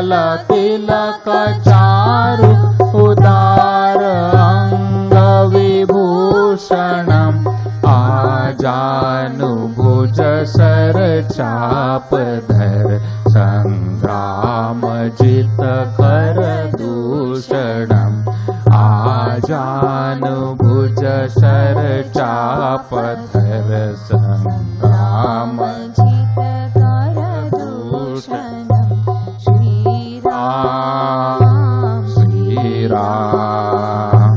कुंडल तिलक चारु उदार अंग विभूषणम् आजानुभुज सर चापधर संग्राम जित कर दूषणम् आजानुभुज सर चापधर संग्राम जित कर दूषणम् श्री राम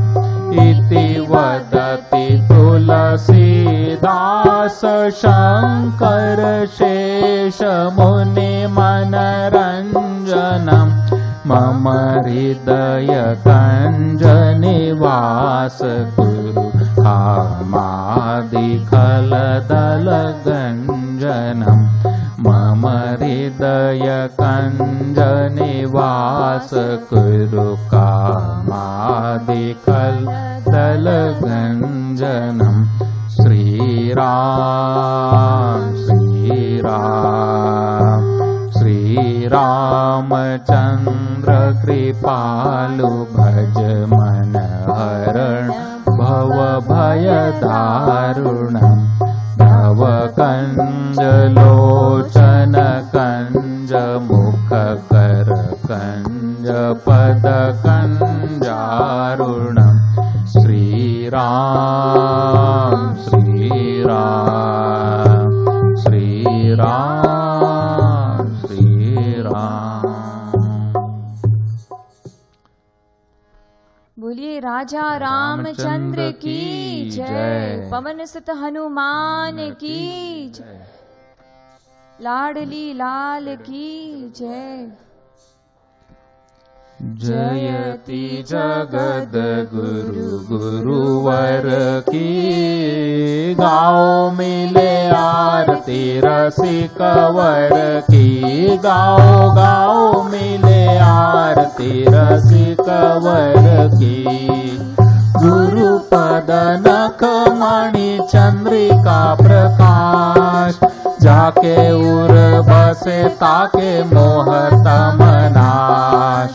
इति वदति तुलसीदास शंकर शेष मुनि मनरंजनम् मम हृदय कंज निवास कुरु कामादि खलदल गंजनम् मम हृदय कंज निवास कुरु कामादि खलदल गंजनम् श्री राम श्री रामचंद्र कृपालु भज मन हरण भव भय दारुणम् नव कंज लोचन कंज मुख कर कंज पद कंजारुणम् श्री राम श्री राम। बोलिए राजा रामचंद्र की जय, पवन सुत हनुमान की जय, लाडली लाल की जय। जयति जगद गुरु गुरुवर की गाओ मिले आरती रसिक वर की गाओ गाओ मिले आरती रसिक वर की गुरु पद नख मणि चंद्रिका प्रकाश जाके उर बसे ताके मोह तम नाश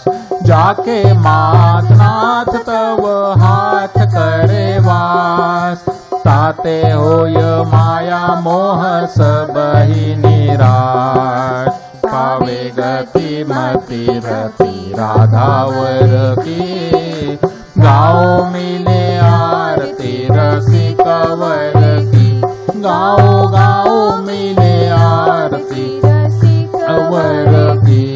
जाके मात नाथ तव हाथ करे वास ताते होय माया मोह सबहि निराश पावे गति मति रति राधावर की गाओ मिले आरती रसिक वर की गाओ गाओ मिले आरती रसिक वर की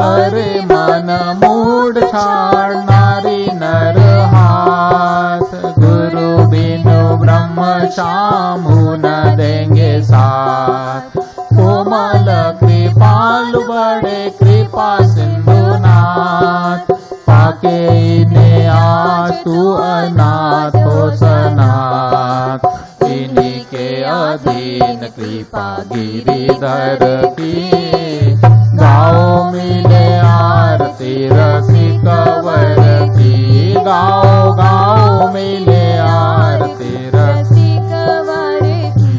अरे मन मूड छाड़नारी नर हाथ गुरु बिनु ब्रह्म शामु न देंगे साथ कोमल कृपालु बड़े कृपा सिंधुनाथ पाके इन्हें आसु अनाथ हो सनाथ इन्हीं के अधीन कृपा गिरिधर की गाओ मिले आरती रसिक वर की गाओ गाओ मिले आरती रसिक वर की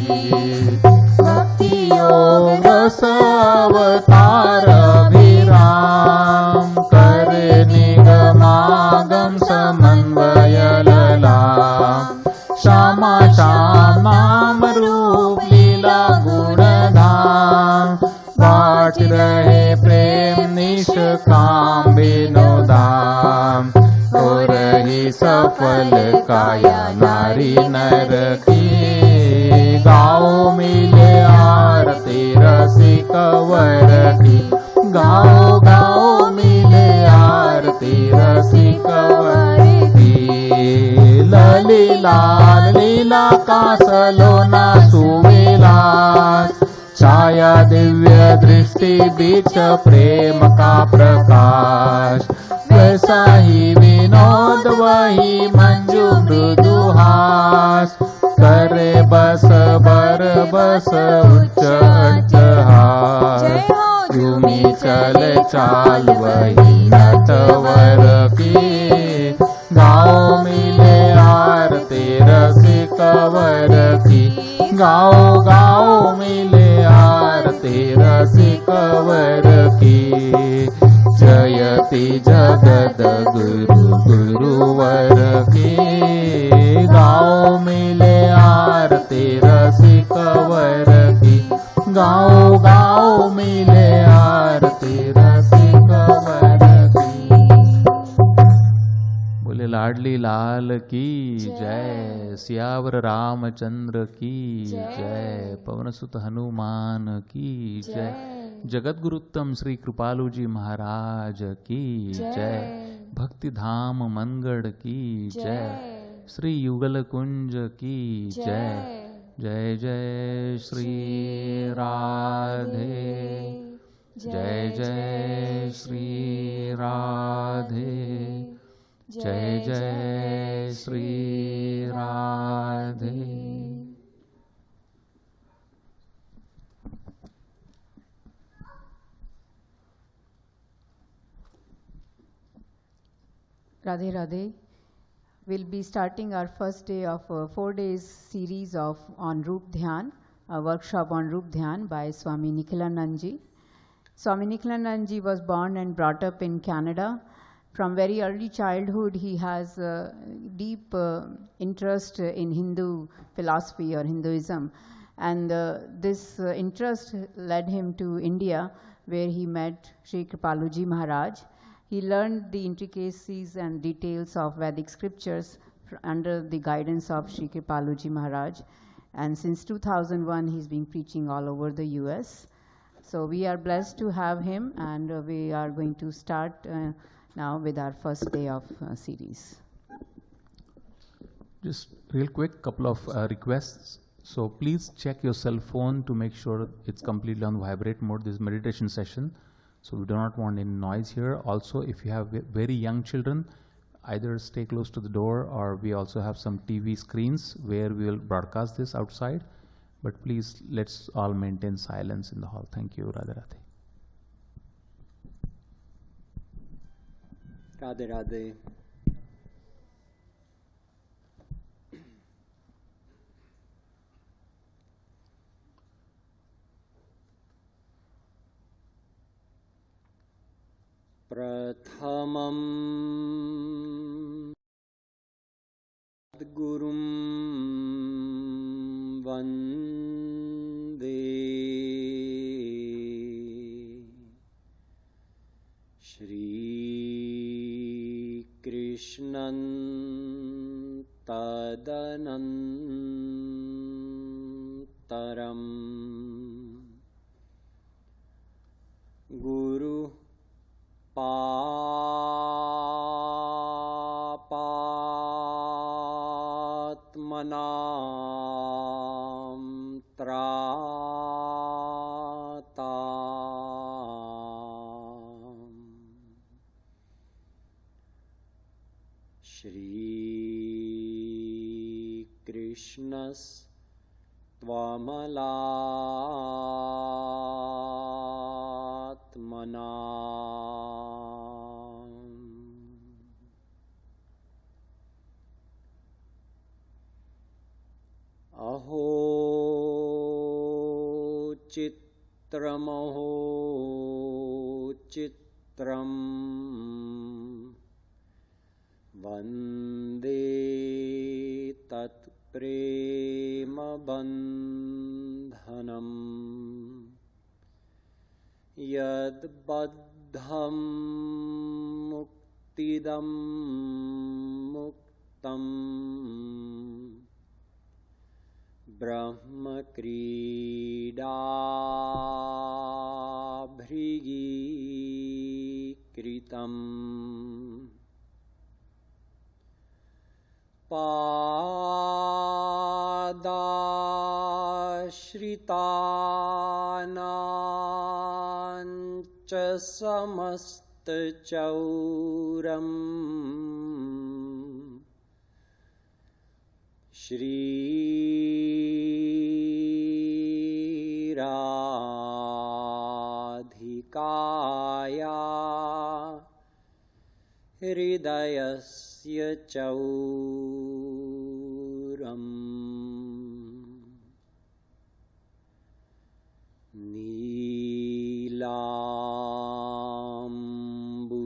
भक्ति योग रस अवतार अभिराम कर निगमागम समन्वय ललाम श्यामा श्याम नाम रूप लीला गुण धाम बाट रहे प्रेम निष्काम विनोदाम हो रही सफल काया नारी नर की गाओ मिले आरती रसिक वर की गाओ गाओ मिले आरती रसिक वर की लली लाल लीला का सलोना सुविलास छाया दिव्य दृष्टि बीच प्रेम का प्रकाश वैसा ही विनोद वही मंजू मृदुहास करे बस बर बस उच्च अट्टहास झूमी चले चाल वही नटवर की गाओ मिले आरती रसिक वर की गाओ गाओ मिले आरती रसिक वर की। आरती जगद गुरु गुरुवर की। गाओ मिले आरती रसिक वर की। गाओ गाओ मिले आरती रसिक वर की। बोले लाडली लाल की जय। सियावर रामचंद्र की जय। पवन सुत हनुमान की जय। जगत गुरुत्तम श्री कृपालु जी महाराज की जय। भक्ति धाम मनगढ़ की जय। श्री युगल कुंज की जय। जय जय श्री राधे। जय जय श्री राधे। जय जय Shri Radhe. Radhe Radhe. We'll be starting our first day of 4 days series on Roopdhyan, a workshop on Roopdhyan by Swami Nikhilananji. Swami Nikhilananji was born and brought up in Canada. From very early childhood, he has a deep interest in Hindu philosophy or Hinduism. And this interest led him to India, where he met Sri Kripaluji Maharaj. He learned the intricacies and details of Vedic scriptures under the guidance of Sri Kripaluji Maharaj. And since 2001, he's been preaching all over the US. So we are blessed to have him, and we are going to start now with our first day of series. Just real quick, couple of requests. So please check your cell phone to make sure it's completely on vibrate mode. This meditation session. So we do not want any noise here. Also, if you have very young children, either stay close to the door, or we also have some TV screens where we will broadcast this outside. But please, let's all maintain silence in the hall. Thank you. Radhe Radhe. Radhe Radhe. Prathamam Gurum Vande Shri Krishnan Tadanantaram Guru Papatmanam Tratam Shri Krishnas Tvamalatmanam Aho Chitram Aho Chitram Vande Tat Prema Bandhanam Yad Baddham Muktidam Muktam Brahma Krida Bhrigi Kritam Padashritanancha Samastachauram Shri Radhikaya Hridayasya Chauram Neelambuja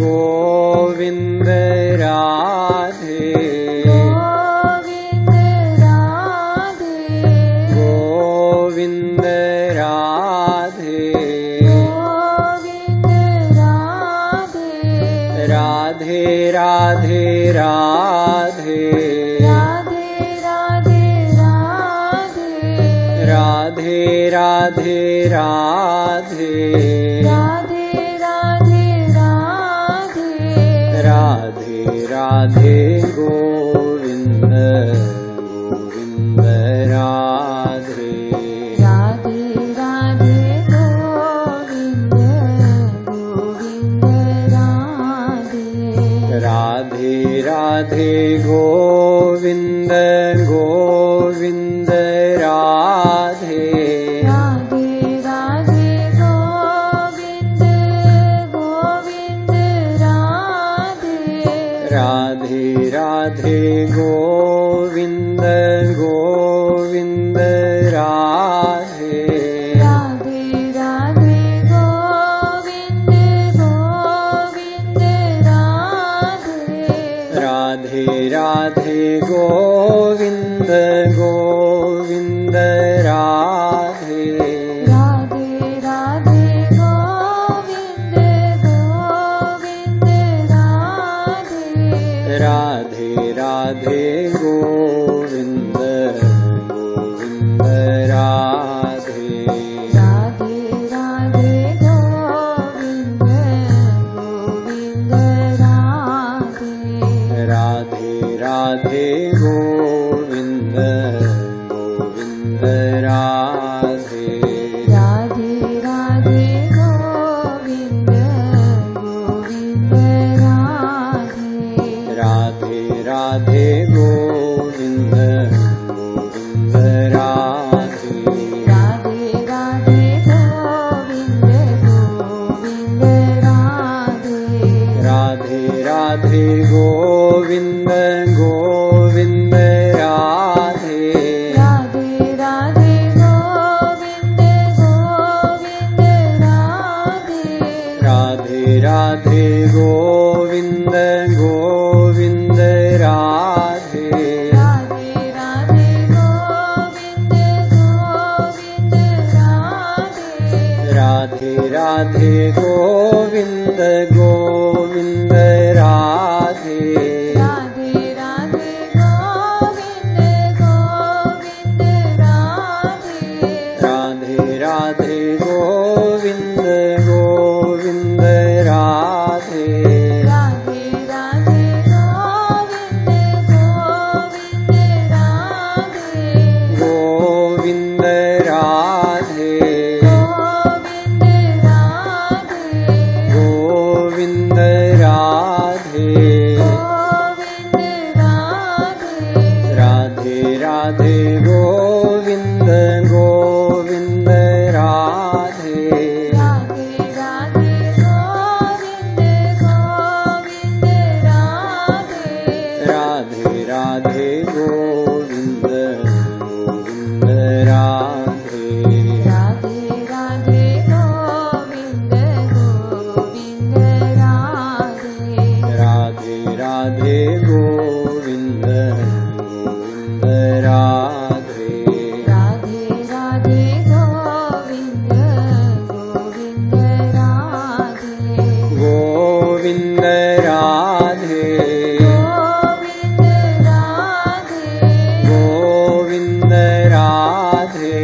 Govind Radhe Govind Radhe Govind Radhe Govind Radhe Radhe Radhe Radhe Radhe Radhe Radhe Radhe Radhe Radhe Radhe Radhe Radhe Govind Govind Radhe Radhe Radhe Govind Govind Radhe Radhe Govind Govind Radhe Radhe Radhe Govind Govind Radhe Radhe Govind Govind Radhe Radhe Radhe Govind Govind Radhe Radhe Govind Govind Radhe Radhe Radhe Govind Govind Radhe Radhe Govind Govind Radhe Radhe Radhe Govind Govind Radhe Radhe Govind Govind Radhe Radhe Radhe Govind Govind Radhe Radhe Govind Govind Radhe Radhe Radhe Govind Govind Radhe Radhe Govind Govind Radhe Radhe Radhe Govind Govind Radhe Radhe Govind Govind Radhe Radhe Radhe Govind Govind Radhe Radhe Govind Govind Radhe Radhe Radhe Govind Govind Radhe Radhe Govind Govind Radhe Radhe Radhe Govind Govind Govind Radhe Govind Radhe Govind Radhe Govind Radhe Radhe Radhe Govind Govind Radhe Radhe Radhe Govind Govind Radhe Radhe Govind Govind Radhe Radhe Radhe Govind Govind Radhe Radhe Govind Govind Radhe Radhe Radhe Govind Govind Govind Radhe Govind Radhe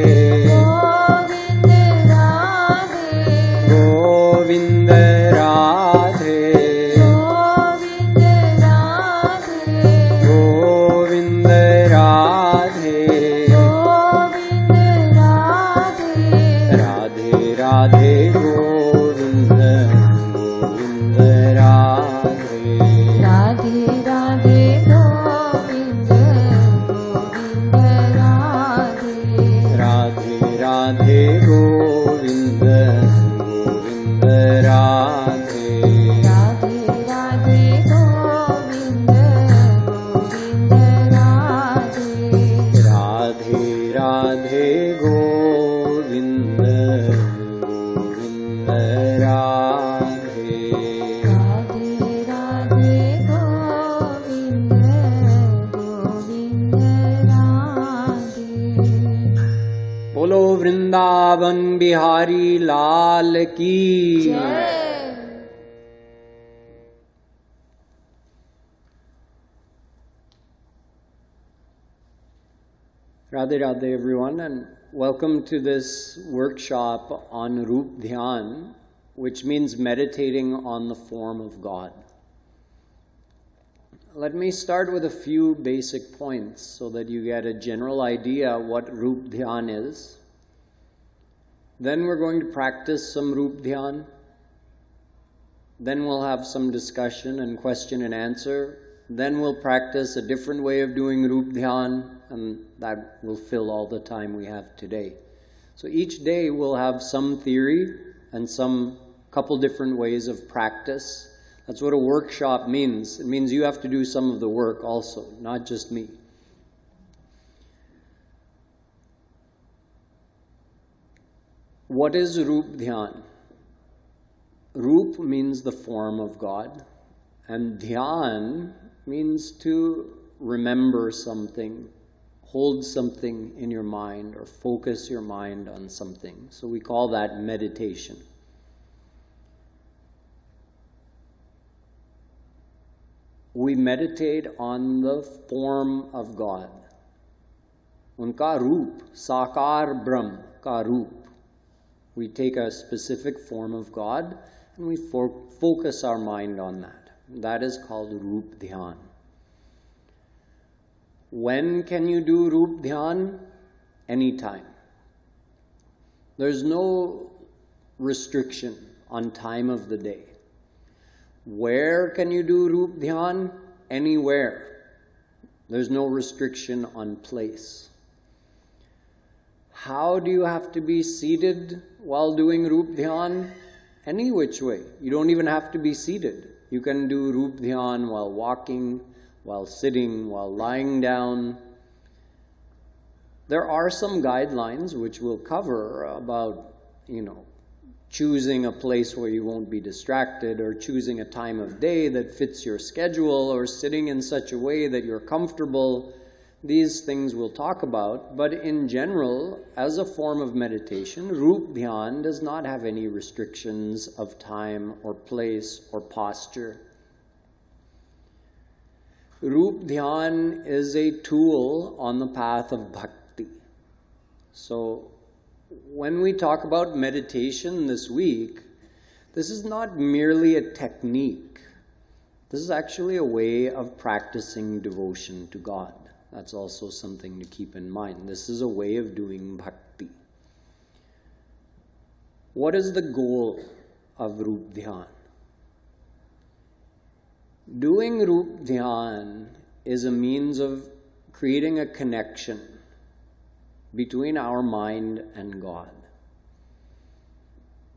Govind Radhe Govind Radhe Vrindavan Bihari लाल की जय। Radhe Radhe everyone, and welcome to this workshop on Roopdhyan, which means meditating on the form of God. Let me start with a few basic points so that you get a general idea what Roopdhyan is. Then we're going to practice some Roopdhyan. Then we'll have some discussion and question and answer. Then we'll practice a different way of doing Roopdhyan, and that will fill all the time we have today. So each day we'll have some theory and some couple different ways of practice. That's what a workshop means. It means you have to do some of the work also, not just me. What is Roopdhyan? Roop means the form of God, and Dhyan means to remember something, hold something in your mind, or focus your mind on something. So we call that meditation. We meditate on the form of God. Unka roop, sakar brahm ka roop. We take a specific form of God and we focus our mind on that. That is called Roopdhyan. When can you do Roopdhyan? Anytime. There's no restriction on time of the day. Where can you do Roopdhyan? Anywhere. There's no restriction on place. How do you have to be seated while doing Roopdhyan? Any which way. You don't even have to be seated. You can do Roopdhyan while walking, while sitting, while lying down. There are some guidelines which we'll cover about, choosing a place where you won't be distracted, or choosing a time of day that fits your schedule, or sitting in such a way that you're comfortable. These things we'll talk about, but in general, as a form of meditation, Roopdhyan does not have any restrictions of time or place or posture. Roopdhyan is a tool on the path of bhakti. So when we talk about meditation this week, this is not merely a technique. This is actually a way of practicing devotion to God. That's also something to keep in mind. This is a way of doing bhakti. What is the goal of Roopdhyan? Doing Roopdhyan is a means of creating a connection between our mind and God.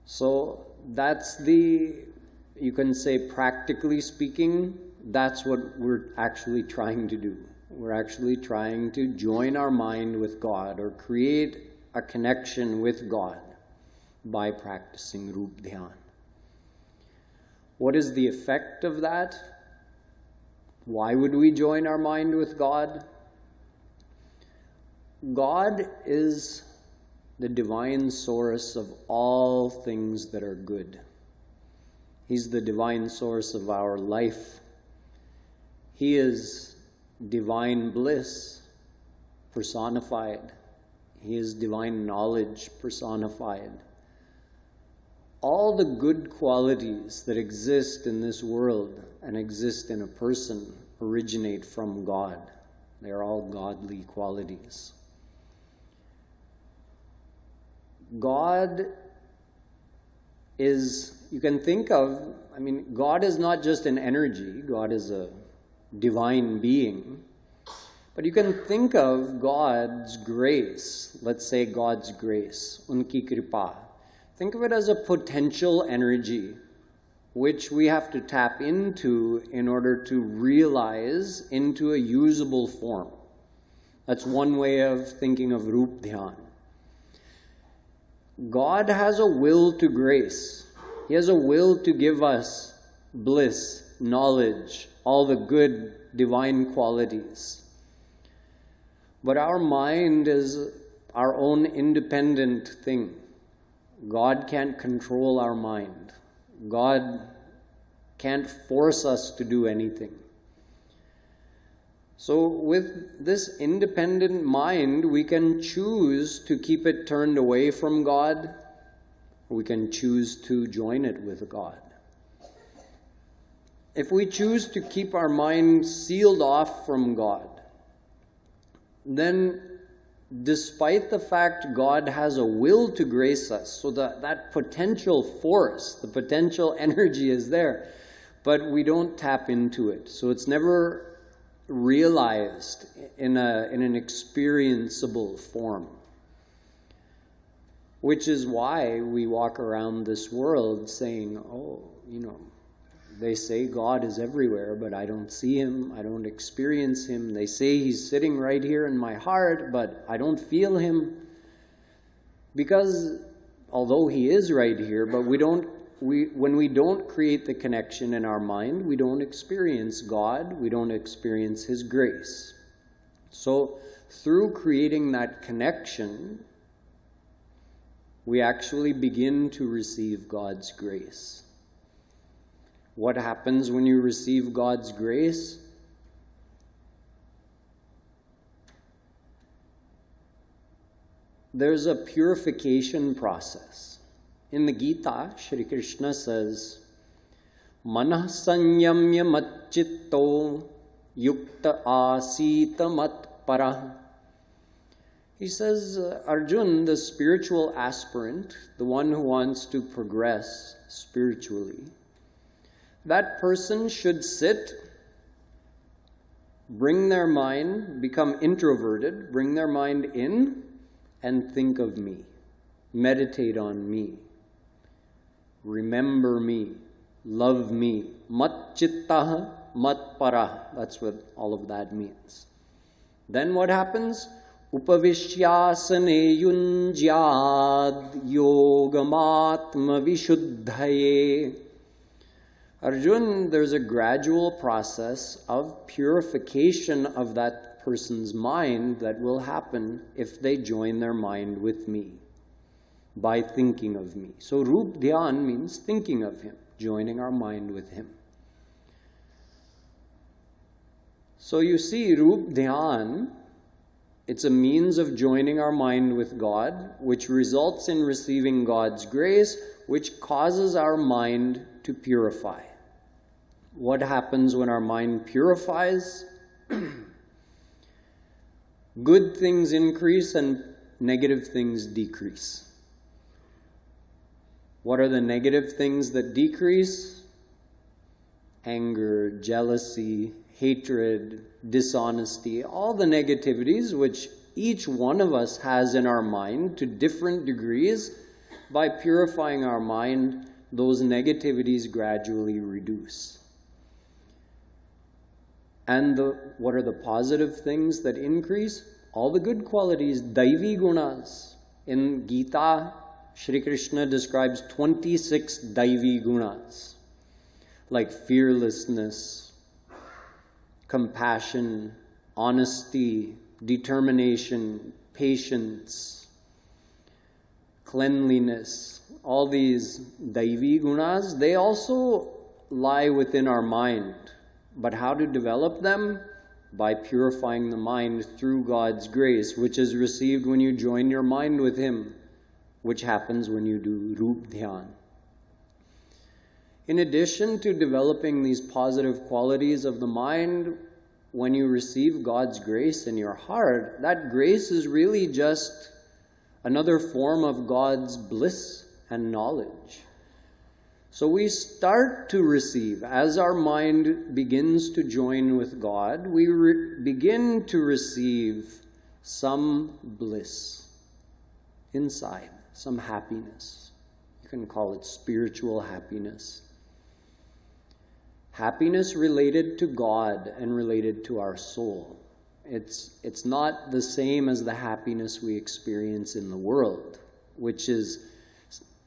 So that's you can say practically speaking, that's what we're actually trying to do. We're actually trying to join our mind with God, or create a connection with God by practicing Roopdhyan. What is the effect of that? Why would we join our mind with God? God is the divine source of all things that are good. He's the divine source of our life. He is divine bliss personified. He is divine knowledge personified. All the good qualities that exist in this world and exist in a person originate from God. They are all godly qualities. God is, you can think of, God is not just an energy. God is a divine being. But you can think of God's grace, let's say God's grace, unki kripa. Think of it as a potential energy which we have to tap into in order to realize into a usable form. That's one way of thinking of Roopdhyan. God has a will to grace. He has a will to give us bliss, knowledge, all the good divine qualities. But our mind is our own independent thing. God can't control our mind. God can't force us to do anything. So with this independent mind, we can choose to keep it turned away from God. We can choose to join it with God. If we choose to keep our mind sealed off from God, then despite the fact God has a will to grace us, so that potential force, the potential energy is there, but we don't tap into it. So it's never realized in an experienceable form. Which is why we walk around this world saying, oh, they say God is everywhere, but I don't see Him, I don't experience Him. They say He's sitting right here in my heart, but I don't feel Him. Because although He is right here, but when we don't create the connection in our mind, we don't experience God, we don't experience His grace. So through creating that connection, we actually begin to receive God's grace. What happens when you receive God's grace? There's a purification process. In the Gita, Shri Krishna says, Manah sanyamya matchitto yukta asita matparah. He says, Arjun, the spiritual aspirant, the one who wants to progress spiritually, that person should sit, bring their mind, become introverted, bring their mind in, and think of me. Meditate on me. Remember me. Love me. Mat chittah, mat parah. That's what all of that means. Then what happens? Upavishyasane yunjyad yogamatma vishuddhaye. Arjun, there's a gradual process of purification of that person's mind that will happen if they join their mind with me, by thinking of me. So Roopdhyan means thinking of Him, joining our mind with Him. So you see, Roopdhyan, it's a means of joining our mind with God, which results in receiving God's grace, which causes our mind to purify. What happens when our mind purifies? Good things increase and negative things decrease. What are the negative things that decrease? Anger, jealousy, hatred, dishonesty, all the negativities which each one of us has in our mind to different degrees. By purifying our mind, those negativities gradually reduce. And what are the positive things that increase? All the good qualities, Daivi Gunas. In Gita, Shri Krishna describes 26 Daivi Gunas, like fearlessness, compassion, honesty, determination, patience, cleanliness. All these Daivi Gunas, they also lie within our mind. But how to develop them? By purifying the mind through God's grace, which is received when you join your mind with Him, which happens when you do Roopdhyan. In addition to developing these positive qualities of the mind, when you receive God's grace in your heart, that grace is really just another form of God's bliss and knowledge. So we start to receive, as our mind begins to join with God, we begin to receive some bliss inside, some happiness. You can call it spiritual happiness. Happiness related to God and related to our soul. It's not the same as the happiness we experience in the world, which is,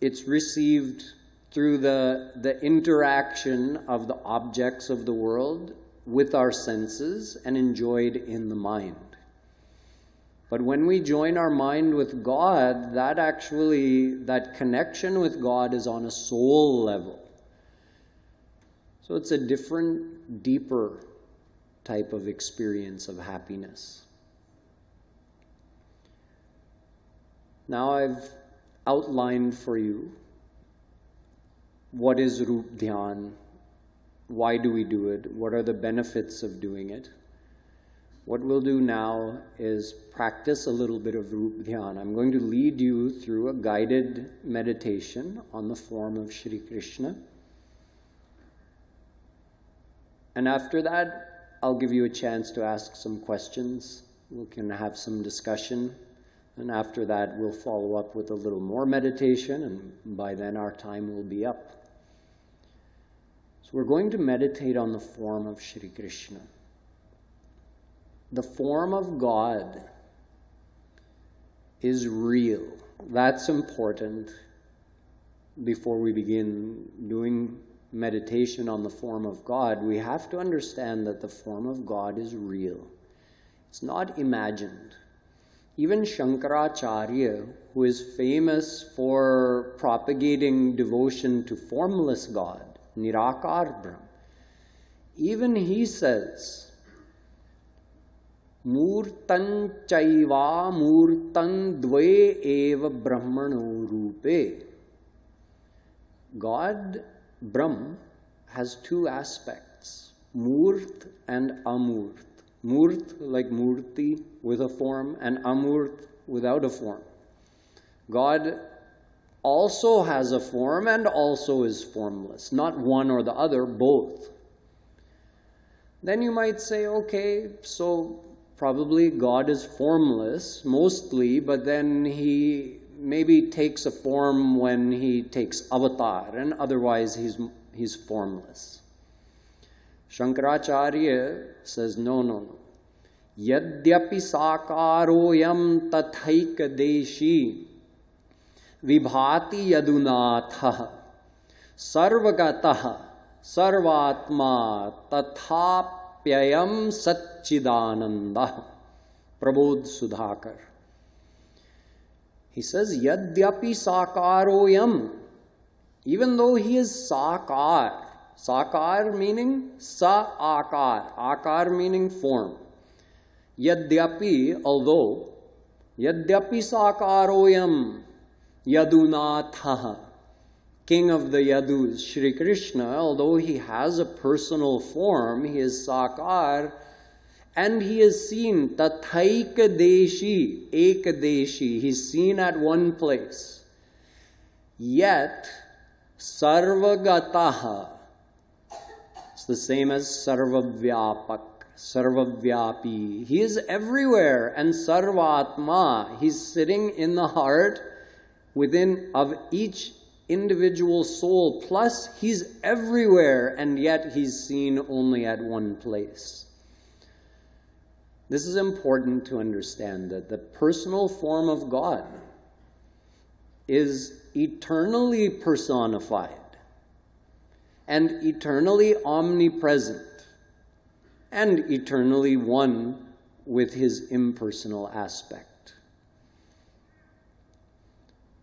it's received through the interaction of the objects of the world with our senses and enjoyed in the mind. But when we join our mind with God, that connection with God is on a soul level. So it's a different, deeper type of experience of happiness. Now I've outlined for you what is Roopdhyan, why do we do it, what are the benefits of doing it. What we'll do now is practice a little bit of Roopdhyan. I'm going to lead you through a guided meditation on the form of Shri Krishna. And after that, I'll give you a chance to ask some questions. We can have some discussion. And after that, we'll follow up with a little more meditation, and by then our time will be up. So we're going to meditate on the form of Shri Krishna. The form of God is real. That's important before we begin doing meditation on the form of God. We have to understand that the form of God is real. It's not imagined. Even Shankaracharya, who is famous for propagating devotion to formless God, Nirakar Brahm, even he says, Murtan chaiva murtan dve eva brahmano rupe. God, Brahm, has two aspects, Murt and Amurt. Murt like Murti with a form, and Amurt without a form. God also has a form and also is formless, not one or the other, both. Then you might say, okay, so probably God is formless, mostly, but then he maybe takes a form when he takes avatar, and otherwise he's formless. Shankaracharya says, no. Yadyapi sakaroyam tathaika deshi vibhati yadunatha sarvagataha sarvatma tathapyayam satchidananda. Prabodh Sudhakar. He says, Yadyapi sakaroyam, even though he is sakar, sakar meaning sa-akar, akar meaning form. Yadyapi, although, Yadyapi sakaroyam yadunatha, king of the Yadus, Shri Krishna, although he has a personal form, he is sakar, and he is seen tathaika deshi, ekadeshi, he's seen at one place. Yet, sarvagataha, it's the same as sarvavyapak, sarvavyapi. He is everywhere, and sarvatma, he's sitting in the heart within of each individual soul, plus he's everywhere, and yet he's seen only at one place. This is important to understand, that the personal form of God is eternally personified and eternally omnipresent and eternally one with his impersonal aspect.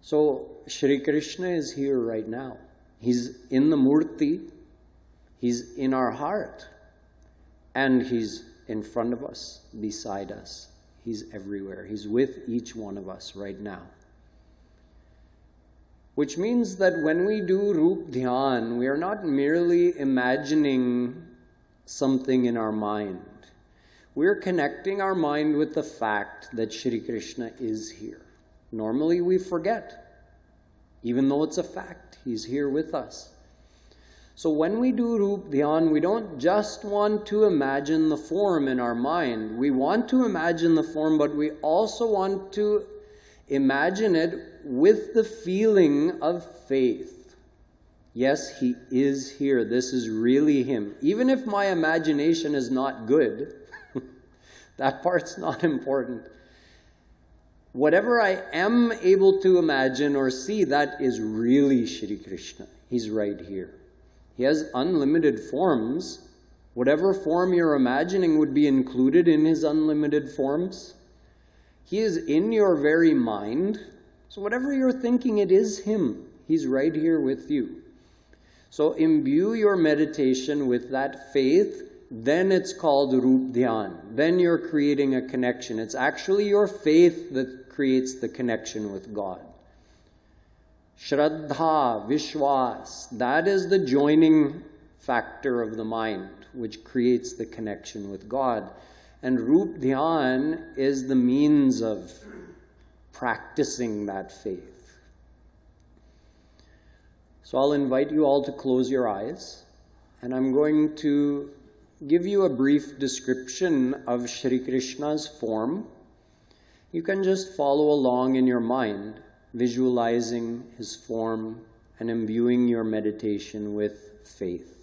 So Shri Krishna is here right now. He's in the Murti, he's in our heart, and he's in front of us, beside us. He's everywhere. He's with each one of us right now. Which means that when we do Roopdhyan, we are not merely imagining something in our mind. We're connecting our mind with the fact that Shri Krishna is here. Normally we forget, even though it's a fact. He's here with us. So when we do Roopdhyan, we don't just want to imagine the form in our mind. We want to imagine the form, but we also want to imagine it with the feeling of faith. Yes, he is here. This is really him. Even if my imagination is not good, that part's not important. Whatever I am able to imagine or see, that is really Shri Krishna. He's right here. He has unlimited forms. Whatever form you're imagining would be included in his unlimited forms. He is in your very mind. So whatever you're thinking, it is Him. He's right here with you. So imbue your meditation with that faith. Then it's called Roopdhyan. Then you're creating a connection. It's actually your faith that creates the connection with God. Shraddha, Vishwas, that is the joining factor of the mind, which creates the connection with God. And Roopdhyan is the means of practicing that faith. So I'll invite you all to close your eyes, and I'm going to give you a brief description of Shri Krishna's form. You can just follow along in your mind, visualizing His form and imbuing your meditation with faith.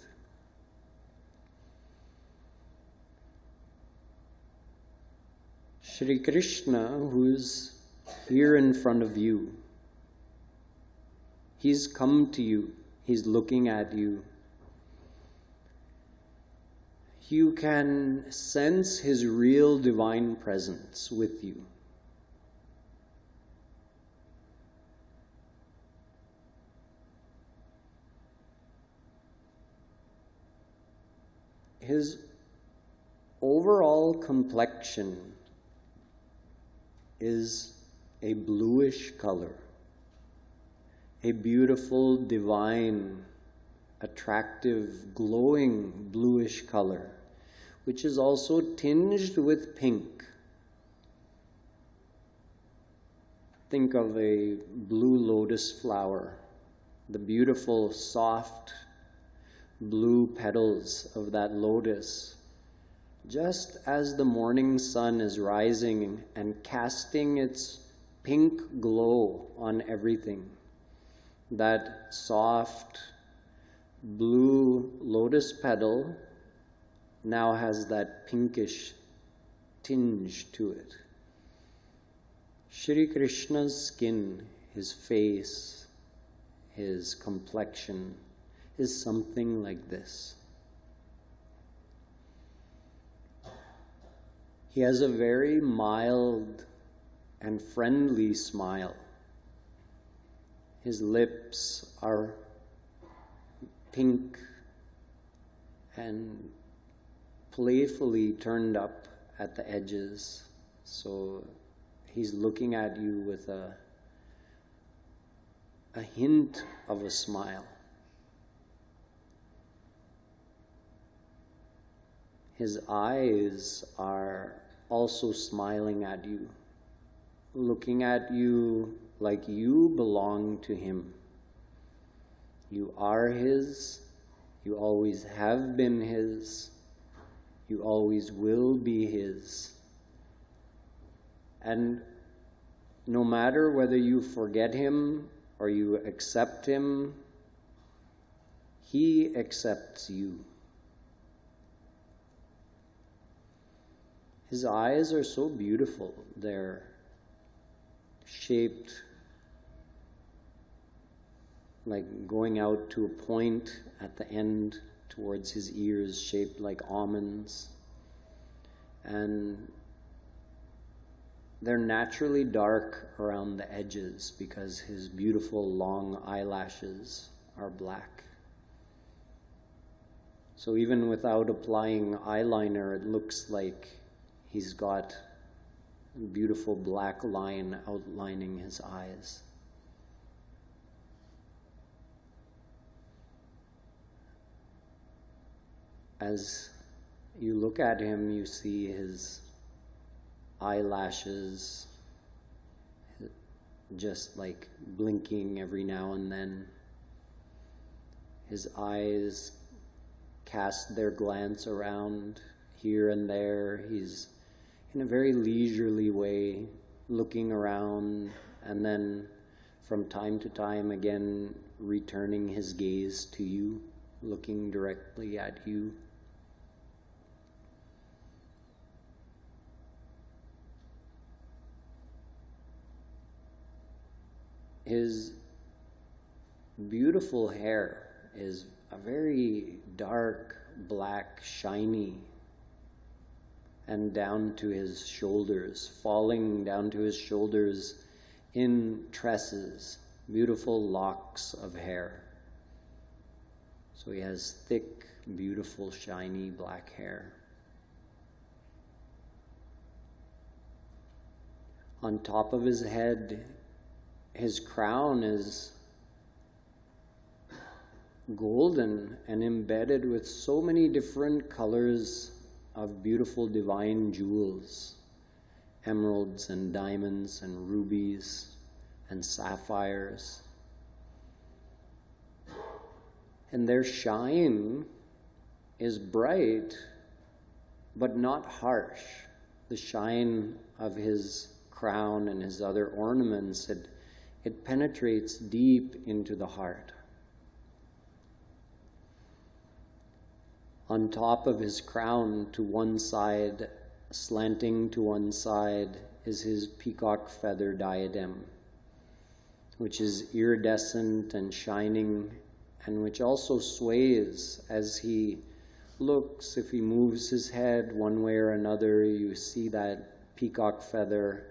Shri Krishna, who's here in front of you, He's come to you, He's looking at you. You can sense His real divine presence with you. His overall complexion is a bluish color, a beautiful, divine, attractive, glowing bluish color, which is also tinged with pink. Think of a blue lotus flower, the beautiful, soft, blue petals of that lotus. Just as the morning sun is rising and casting its pink glow on everything, that soft, blue lotus petal now has that pinkish tinge to it. Shri Krishna's skin, His face, His complexion is something like this. He has a very mild and friendly smile. His lips are pink and playfully turned up at the edges. So He's looking at you with a hint of a smile. His eyes are also smiling at you, looking at you like you belong to Him. You are His, you always have been His, you always will be His. And no matter whether you forget Him or you accept Him, He accepts you. His eyes are so beautiful. They're shaped like going out to a point at the end towards His ears, shaped like almonds. And they're naturally dark around the edges because His beautiful long eyelashes are black. So even without applying eyeliner, it looks like He's got a beautiful black line outlining His eyes. As you look at Him, you see His eyelashes just like blinking every now and then. His eyes cast their glance around here and there. He's in a very leisurely way looking around, and then from time to time again returning His gaze to you, looking directly at you. His beautiful hair is a very dark, black, shiny, and down to his shoulders, falling down to his shoulders in tresses, beautiful locks of hair. So he has thick, beautiful, shiny black hair. On top of his head, his crown is golden and embedded with so many different colors of beautiful divine jewels, emeralds and diamonds and rubies and sapphires. And their shine is bright, but not harsh. The shine of his crown and his other ornaments, it penetrates deep into the heart. On top of his crown, to one side, slanting to one side, is his peacock feather diadem, which is iridescent and shining, and which also sways as he looks. If he moves his head one way or another, you see that peacock feather.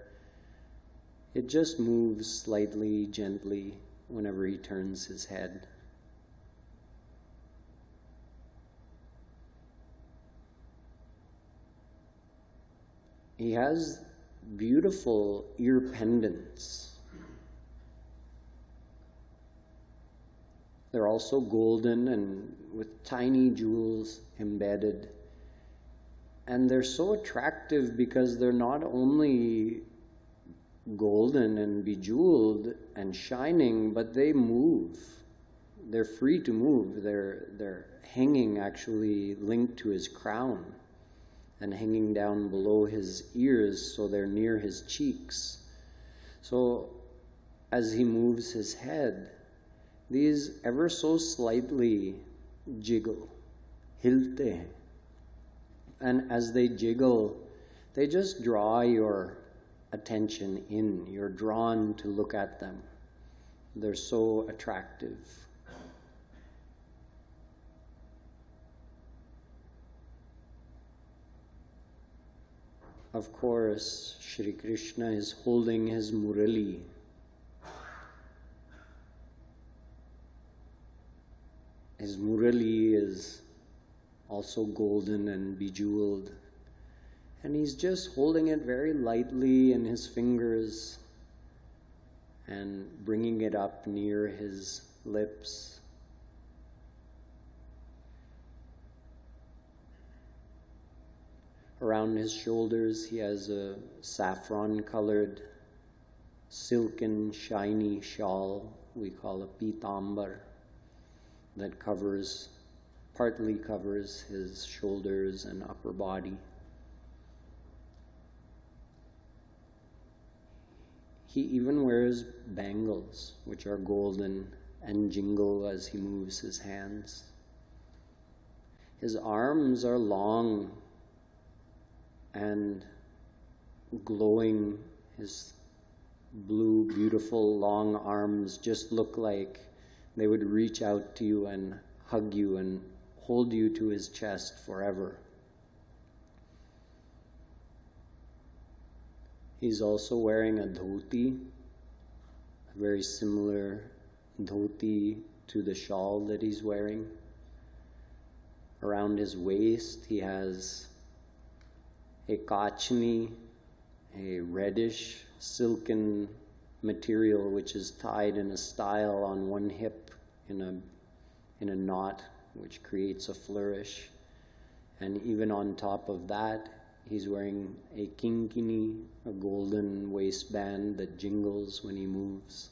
It just moves slightly, gently, whenever he turns his head. He has beautiful ear pendants. They're also golden and with tiny jewels embedded. And they're so attractive because they're not only golden and bejeweled and shining, but they move. They're free to move. They're hanging, actually linked to his crown and hanging down below his ears, so they're near his cheeks. So as he moves his head, these ever so slightly jiggle, hilte hain. And as they jiggle, they just draw your attention in. You're drawn to look at them. They're so attractive. Of course, Shri Krishna is holding his murali. His murali is also golden and bejeweled. And he's just holding it very lightly in his fingers and bringing it up near his lips. Around his shoulders, he has a saffron-colored, silken, shiny shawl we call a pitambar that partly covers his shoulders and upper body. He even wears bangles, which are golden and jingle as he moves his hands. His arms are long and glowing. His blue, beautiful, long arms just look like they would reach out to you and hug you and hold you to his chest forever. He's also wearing a dhoti, a very similar dhoti to the shawl that he's wearing. Around his waist, he has a kachni, a reddish silken material which is tied in a style on one hip in a knot, which creates a flourish. And even on top of that, he's wearing a kinkini, a golden waistband that jingles when he moves.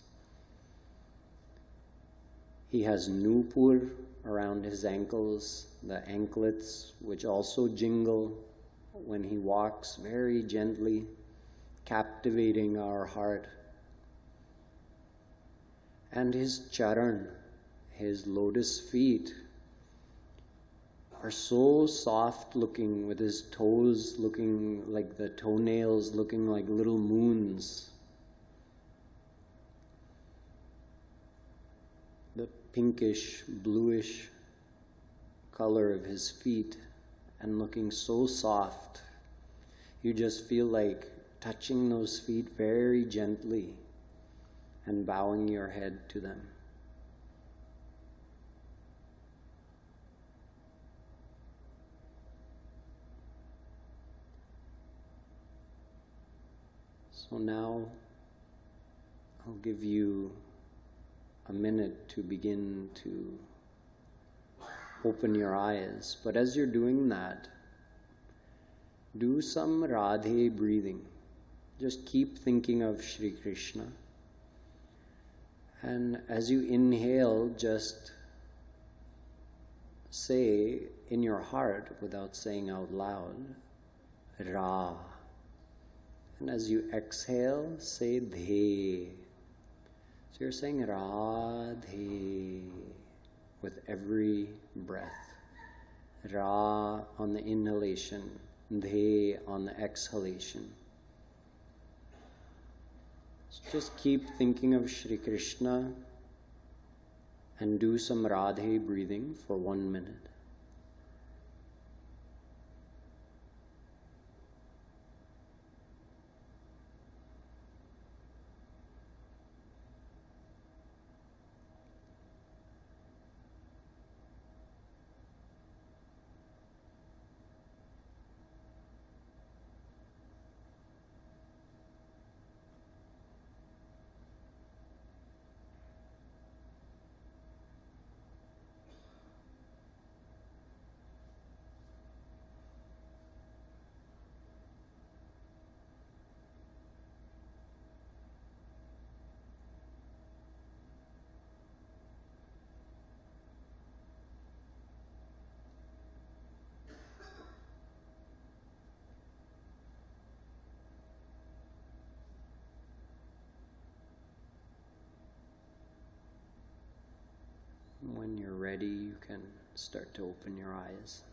He has nupur around his ankles, the anklets, which also jingle when he walks very gently, captivating our heart. And his charan, his lotus feet, are so soft looking, with his toes looking like the toenails, looking like little moons. The pinkish, bluish color of his feet, and looking so soft. you just feel like touching those feet very gently and bowing your head to them. So now I'll give you a minute to begin to open your eyes. But as you're doing that, do some Radhe breathing. Just keep thinking of Shri Krishna. And as you inhale, just say in your heart, without saying out loud, Ra. And as you exhale, say De. So you're saying Radhe with every breath. Ra on the inhalation, De on the exhalation. So just keep thinking of Shri Krishna and do some Radhe breathing for 1 minute. When you're ready, you can start to open your eyes.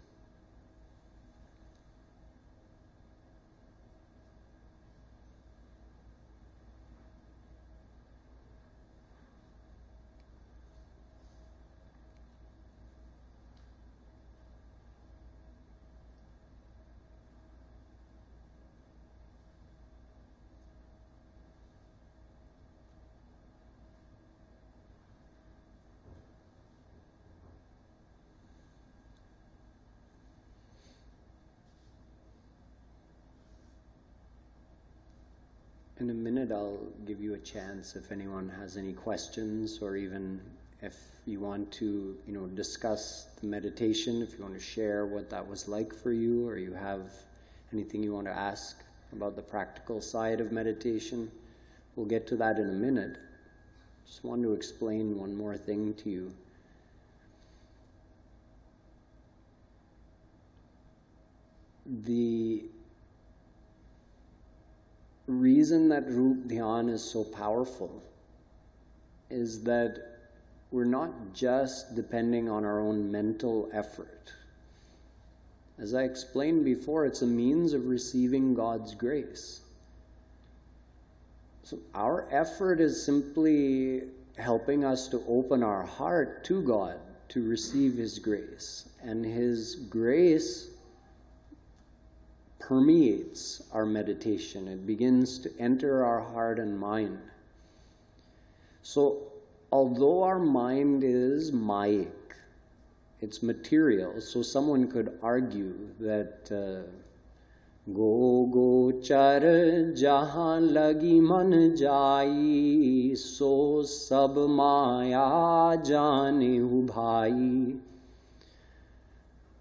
In a minute, I'll give you a chance if anyone has any questions, or even if you want to, discuss the meditation, if you want to share what that was like for you, or you have anything you want to ask about the practical side of meditation. We'll get to that in a minute. Just want to explain one more thing to you. The reason that Roopdhyan is so powerful is that we're not just depending on our own mental effort. As I explained before, it's a means of receiving God's grace. So our effort is simply helping us to open our heart to God to receive His grace. And His grace permeates our meditation. It begins to enter our heart and mind. So, although our mind is mayic, it's material, so someone could argue that go char jahan lagi man jai, so sab maya jane hu bhai.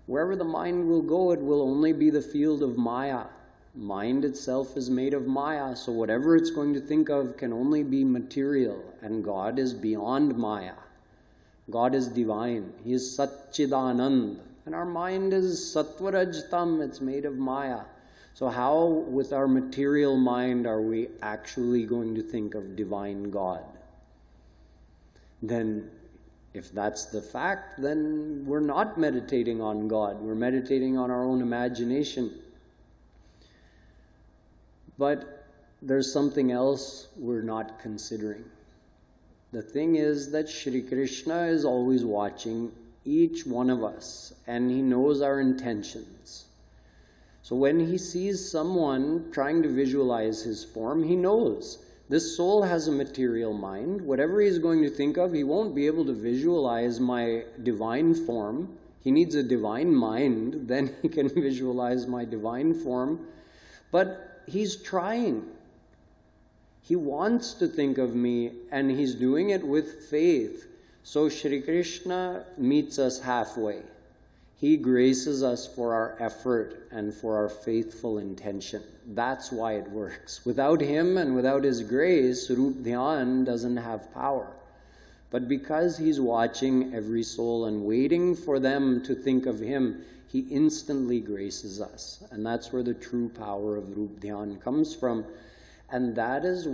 Wherever the mind will go, it will only be the field of Maya. Mind itself is made of Maya, so whatever it's going to think of can only be material, and God is beyond Maya. God is divine. He is Satchidanand, and our mind is Sattvarajtam, it's made of Maya. So how, with our material mind, are we actually going to think of divine God? Then, if that's the fact, then we're not meditating on God. We're meditating on our own imagination. But there's something else we're not considering. The thing is that Shri Krishna is always watching each one of us, and He knows our intentions. So when he sees someone trying to visualize his form, he knows this soul has a material mind. Whatever he's going to think of, he won't be able to visualize my divine form. He needs a divine mind, then he can visualize my divine form. But he's trying. He wants to think of me, and he's doing it with faith. So Shri Krishna meets us halfway. He graces us for our effort and for our faithful intention. That's why it works. Without him and without his grace, Roopdhyan doesn't have power. But because he's watching every soul and waiting for them to think of him, he instantly graces us. And that's where the true power of Roopdhyan comes from. And that is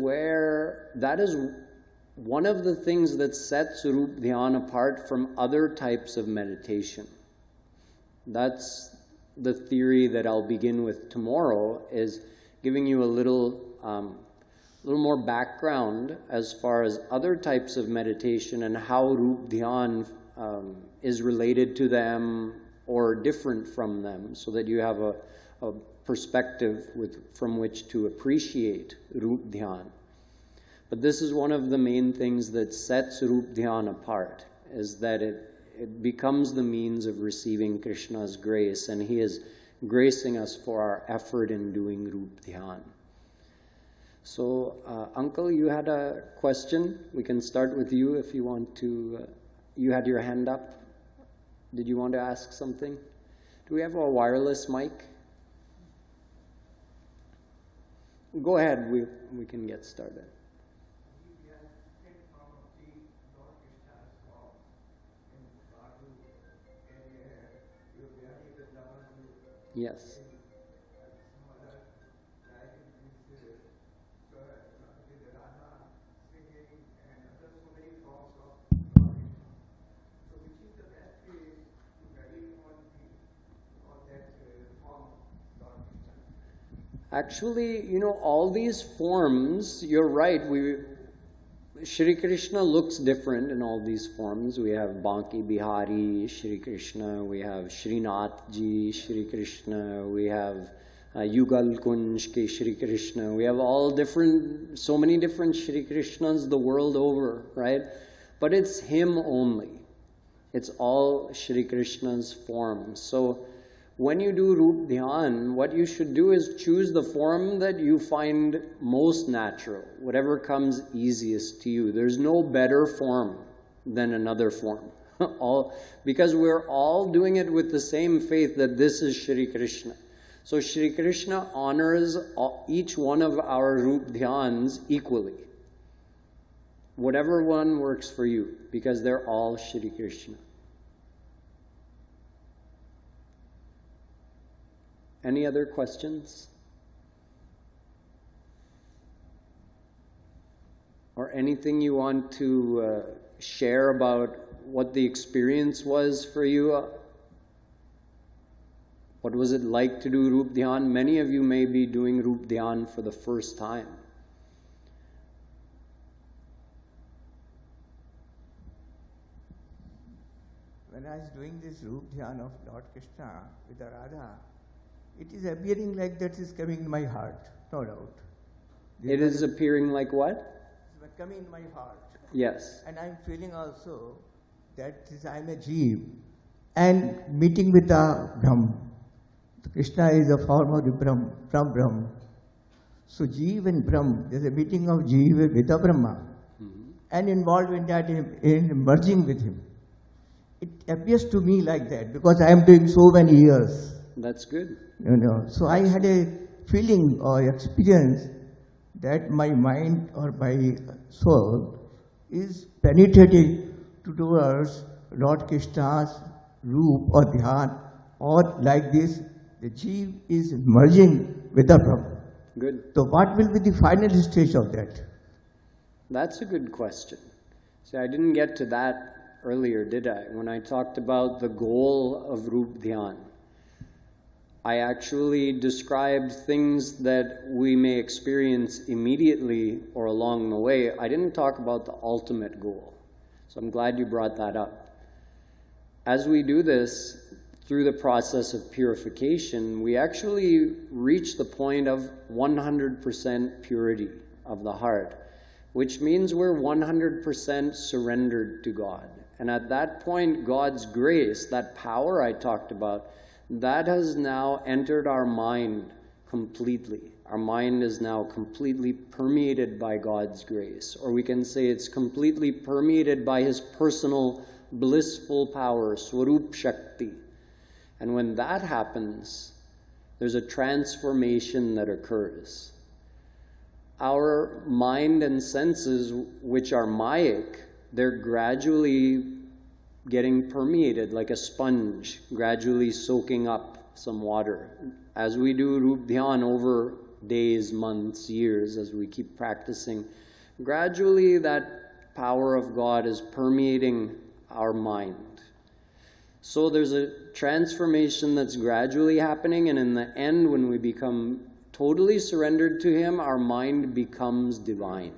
one of the things that sets Roopdhyan apart from other types of meditation. That's the theory that I'll begin with tomorrow, is giving you a little more background as far as other types of meditation and how Roopdhyan is related to them or different from them, so that you have a perspective from which to appreciate Roopdhyan. But this is one of the main things that sets Roopdhyan apart, is that it becomes the means of receiving Krishna's grace, and he is gracing us for our effort in doing Roopdhyan. So, Uncle, you had a question? We can start with you if you want to. You had your hand up. Did you want to ask something? Do we have a wireless mic? Go ahead, we can get started. Yes. Actually, all these forms, you're right, Shri Krishna looks different in all these forms. We have Banki Bihari, Shri Krishna, we have Srinath Ji, Shri Krishna, we have Yugal Kunj ke Shri Krishna. We have so many different Shri Krishnas the world over, right? But it's him only. It's all Shri Krishna's form. So when you do Roopdhyan, what you should do is choose the form that you find most natural, whatever comes easiest to you. There's no better form than another form. Because we're all doing it with the same faith that this is Shri Krishna. So Shri Krishna honors each one of our Roopdhyans equally. Whatever one works for you, because they're all Shri Krishna. Any other questions? Or anything you want to share about what the experience was for you? What was it like to do Roopdhyan? Many of you may be doing Roopdhyan for the first time. When I was doing this Roopdhyan of Lord Krishna with the Radha, it is appearing like that is coming in my heart, no doubt. It is appearing like what? It's coming in my heart. Yes. And I'm feeling also that I'm a Jeev and meeting with the Brahm. Krishna is a form of the Brahm, from Brahm. So Jeev and Brahm, there's a meeting of Jeev with the Brahma. And involved in that, in merging with him. It appears to me like that because I am doing so many years. That's good. So I had a feeling or experience that my mind or my soul is penetrated towards Lord Krishna's Roop or Dhyan, or like this, the Jeev is merging with the Brahma. Good. So what will be the final stage of that? That's a good question. See, I didn't get to that earlier, did I? When I talked about the goal of Roopdhyan, I actually described things that we may experience immediately or along the way. I didn't talk about the ultimate goal. So I'm glad you brought that up. As we do this, through the process of purification, we actually reach the point of 100% purity of the heart, which means we're 100% surrendered to God. And at that point, God's grace, that power I talked about, that has now entered our mind completely. Our mind is now completely permeated by God's grace. Or we can say it's completely permeated by His personal blissful power, Swarup Shakti. And when that happens, there's a transformation that occurs. Our mind and senses, which are Mayic, they're gradually getting permeated like a sponge, gradually soaking up some water. As we do Roopdhyan over days, months, years, as we keep practicing, gradually that power of God is permeating our mind. So there's a transformation that's gradually happening, and in the end, when we become totally surrendered to Him, our mind becomes divine.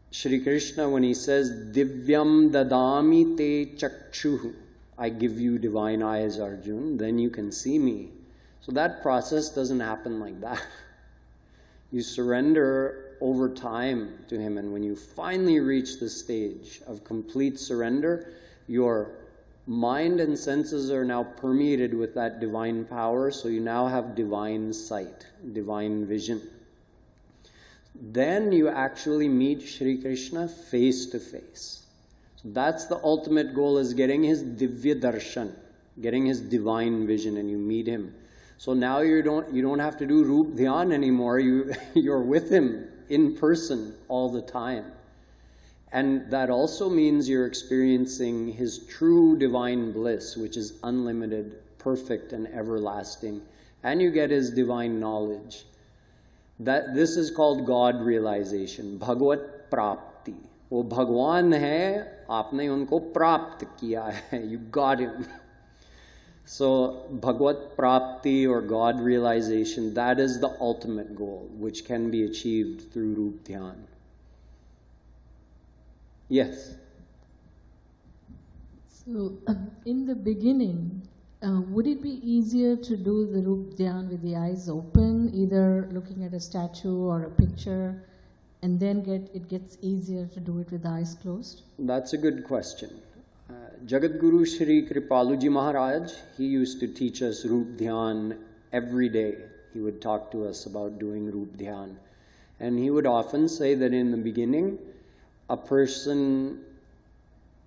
Shri Krishna, when He says, Divyam dadami te chakshuhu, I give you divine eyes, Arjun, then you can see me. So that process doesn't happen like that. You surrender over time to Him, and when you finally reach the stage of complete surrender, your mind and senses are now permeated with that divine power, so you now have divine sight, divine vision. Then you actually meet Shri Krishna face to face. So that's the ultimate goal, is getting His Divya Darshan, getting His divine vision, and you meet Him. So now you don't have to do Roopdhyan anymore. You're with Him in person all the time. And that also means you're experiencing His true divine bliss, which is unlimited, perfect, and everlasting. And you get His divine knowledge. This is called God realization, Bhagavad Prapti. वो भगवान है, आपने उनको प्राप्त किया है. You got Him. So Bhagavad Prapti, or God realization, that is the ultimate goal, which can be achieved through Roopdhyan. Yes? So, in the beginning, would it be easier to do the Roopdhyan with the eyes open, either looking at a statue or a picture, and then it gets easier to do it with the eyes closed? That's a good question. Jagadguru Shri Kripaluji Maharaj, he used to teach us Roopdhyan every day. He would talk to us about doing Roopdhyan. And he would often say that in the beginning, a person,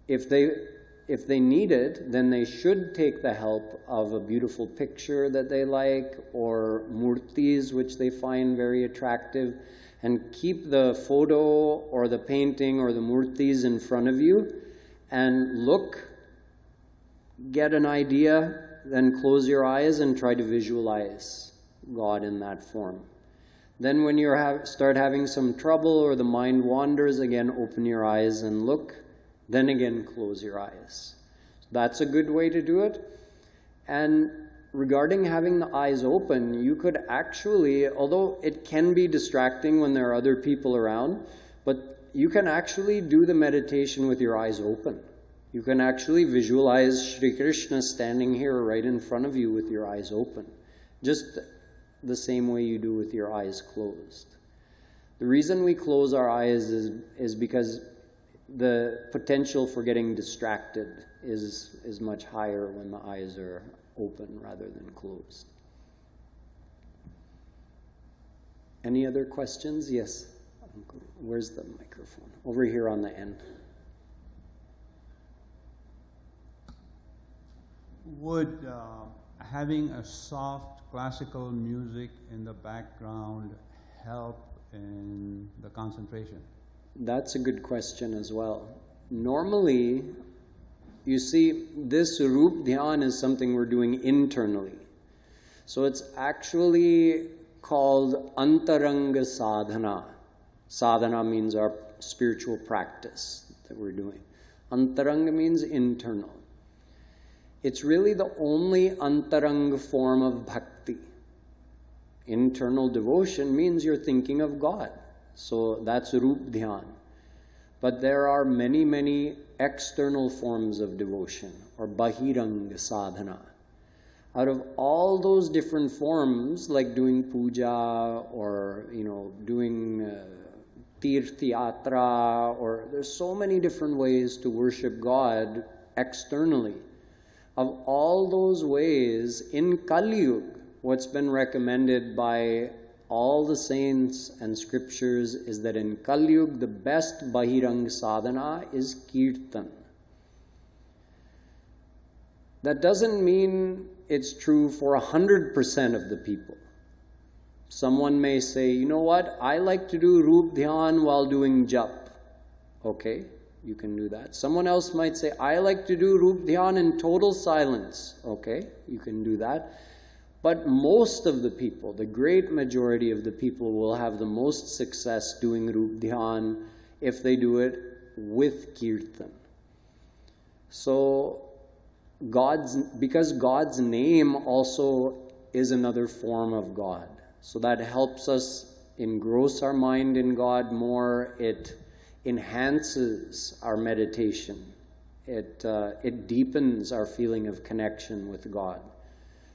if they need it, then they should take the help of a beautiful picture that they like, or murtis which they find very attractive, and keep the photo or the painting or the murtis in front of you and look, get an idea, then close your eyes and try to visualize God in that form. Then when you start having some trouble or the mind wanders, again open your eyes and look, then again close your eyes. That's a good way to do it. And regarding having the eyes open, you could actually, although it can be distracting when there are other people around, but you can actually do the meditation with your eyes open. You can actually visualize Shri Krishna standing here right in front of you with your eyes open, just the same way you do with your eyes closed. The reason we close our eyes is because the potential for getting distracted is much higher when the eyes are open rather than closed. Any other questions? Yes. Where's the microphone? Over here on the end. Would having a soft classical music in the background help in the concentration? That's a good question as well. Normally, you see, this Roopdhyan is something we're doing internally. So it's actually called Antaranga Sadhana. Sadhana means our spiritual practice that we're doing. Antaranga means internal. It's really the only Antaranga form of bhakti. Internal devotion means you're thinking of God. So that's Roopdhyan. But there are many, many external forms of devotion, or bahiranga sadhana. Out of all those different forms, like doing puja, or doing tirth yatra, or there's so many different ways to worship God externally. Of all those ways, in Kali Yuga, what's been recommended by all the saints and scriptures is that in Kali Yuga, the best bahirang sadhana is kirtan. That doesn't mean it's true for 100% of the people. Someone may say, you know what, I like to do Roopdhyan while doing jap. Okay, you can do that. Someone else might say, I like to do Roopdhyan in total silence. Okay, you can do that. But most of the people, the great majority of the people, will have the most success doing Roopdhyan if they do it with kirtan. So, because God's name also is another form of God. So that helps us engross our mind in God more. It enhances our meditation. It deepens our feeling of connection with God.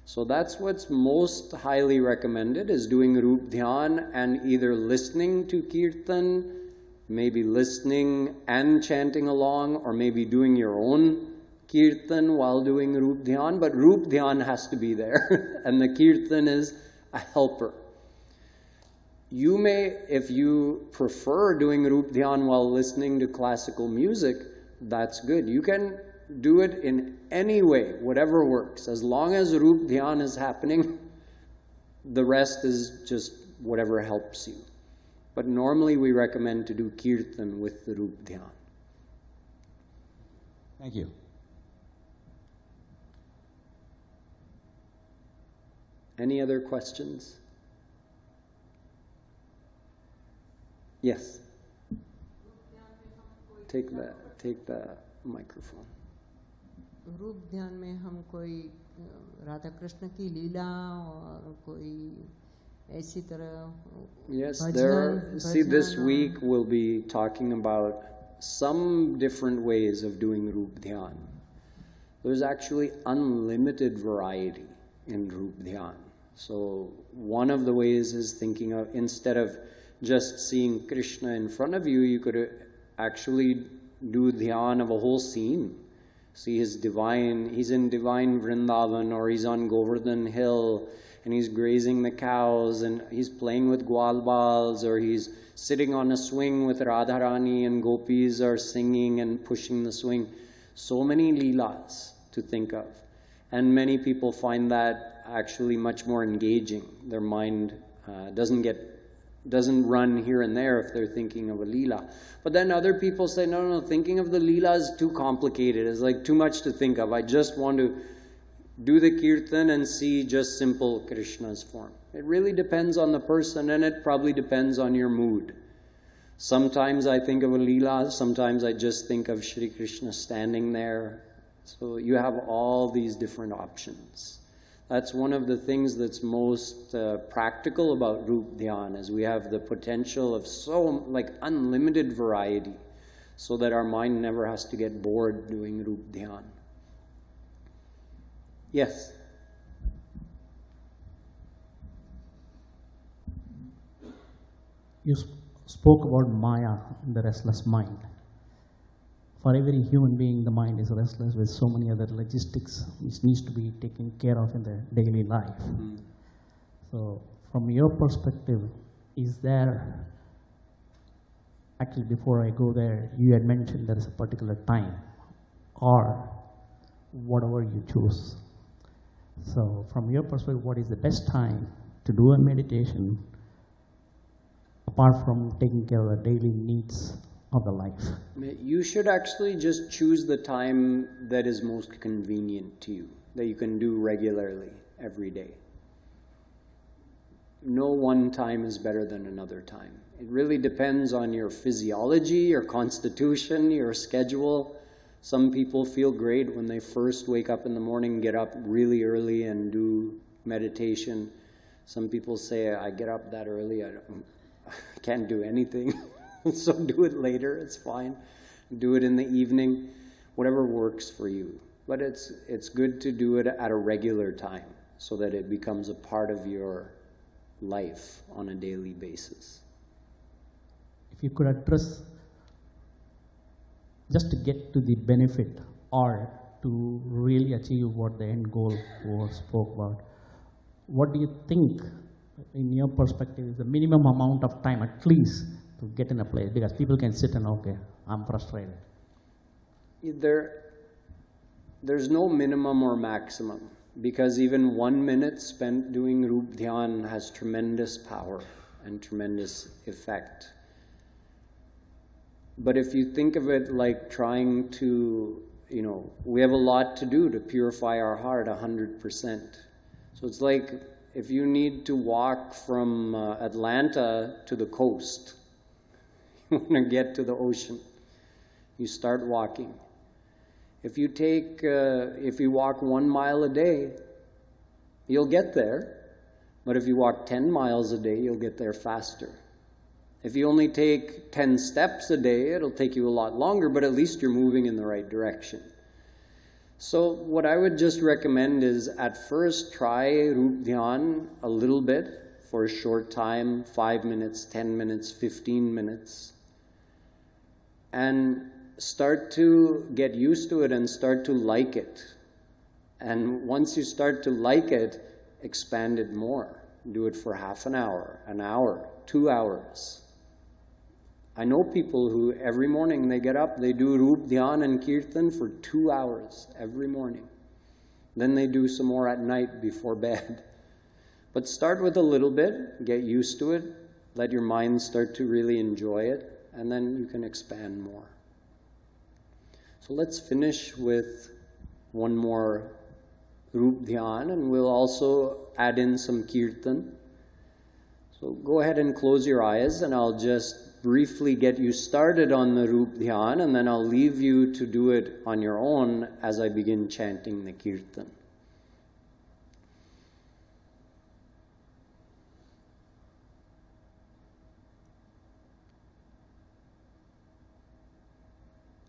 So that's what's most highly recommended, is doing Roopdhyan and either listening to kirtan, maybe listening and chanting along, or maybe doing your own kirtan while doing Roopdhyan. But Roopdhyan has to be there and the kirtan is a helper. You may, if you prefer doing Roopdhyan while listening to classical music, that's good. You can do it in any way, whatever works. As long as Roopdhyan is happening, the rest is just whatever helps you. But normally we recommend to do kirtan with the Roopdhyan. Thank you. Any other questions? Yes. Take the microphone. रूप ध्यान में हम कोई राधा कृष्ण की लीला और कोई ऐसी तरह Yes, bhajan see, this bhajan week we'll be talking about some different ways of doing Roopdhyan. There's actually unlimited variety in Roopdhyan. So one of the ways is thinking of, instead of just seeing Krishna in front of you, you could actually do dhyan of a whole scene. See he's in divine Vrindavan, or he's on Govardhan Hill, and he's grazing the cows, and he's playing with Gwalbals, or he's sitting on a swing with Radharani, and gopis are singing and pushing the swing. So many leelas to think of. And many people find that actually much more engaging. Their mind doesn't run here and there if they're thinking of a leela. But then other people say, no, thinking of the leela is too complicated. It's like too much to think of. I just want to do the kirtan and see just simple Krishna's form. It really depends on the person, and it probably depends on your mood. Sometimes I think of a leela, sometimes I just think of Shri Krishna standing there. So you have all these different options. That's one of the things that's most practical about Roopdhyan, is we have the potential of unlimited variety, so that our mind never has to get bored doing Roopdhyan. Yes? You spoke about Maya, the restless mind. For every human being, the mind is restless with so many other logistics which needs to be taken care of in the daily life. So, from your perspective, is there, actually before I go there, you had mentioned there is a particular time, or whatever you choose. So, from your perspective, what is the best time to do a meditation, apart from taking care of the daily needs of the life? You should actually just choose the time that is most convenient to you, that you can do regularly, every day. No one time is better than another time. It really depends on your physiology, your constitution, your schedule. Some people feel great when they first wake up in the morning, get up really early and do meditation. Some people say, I get up that early, I can't do anything. So do it later, it's fine. Do it in the evening, whatever works for you. But it's good to do it at a regular time so that it becomes a part of your life on a daily basis. If you could address, just to get to the benefit or to really achieve what the end goal was spoke about, what do you think, in your perspective, is the minimum amount of time at least to get in a place? Because people can sit and, okay, I'm frustrated. There's no minimum or maximum, because even 1 minute spent doing Roopdhyan has tremendous power and tremendous effect. But if you think of it like trying to, we have a lot to do to purify our heart 100%. So it's like if you need to walk from Atlanta to the coast, you want to get to the ocean, you start walking. If you walk 1 mile a day, you'll get there. But if you walk 10 miles a day, you'll get there faster. If you only take 10 steps a day, it'll take you a lot longer, but at least you're moving in the right direction. So what I would just recommend is at first try Roopdhyan a little bit for a short time, 5 minutes, 10 minutes, 15 minutes. And start to get used to it and start to like it. And once you start to like it, expand it more. Do it for half an hour, 2 hours. I know people who every morning they get up, they do Roopdhyan and Kirtan for 2 hours every morning. Then they do some more at night before bed. But start with a little bit, get used to it, let your mind start to really enjoy it, and then you can expand more. So let's finish with one more Roopdhyan, and we'll also add in some Kirtan. So go ahead and close your eyes, and I'll just briefly get you started on the Roopdhyan, and then I'll leave you to do it on your own as I begin chanting the Kirtan.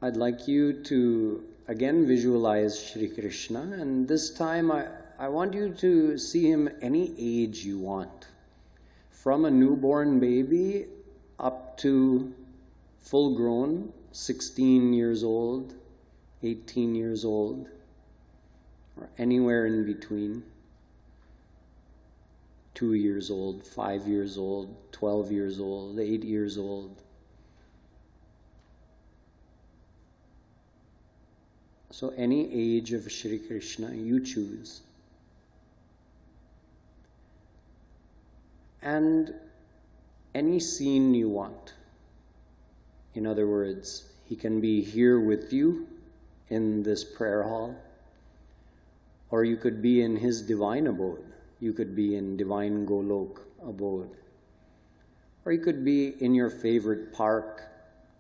I'd like you to again visualize Shri Krishna, and this time I want you to see him any age you want. From a newborn baby up to full grown, 16 years old, 18 years old, or anywhere in between. 2 years old, 5 years old, 12 years old, 8 years old. So any age of Shri Krishna you choose. And any scene you want. In other words, he can be here with you in this prayer hall, or you could be in his divine abode. You could be in divine Golok abode. Or you could be in your favorite park,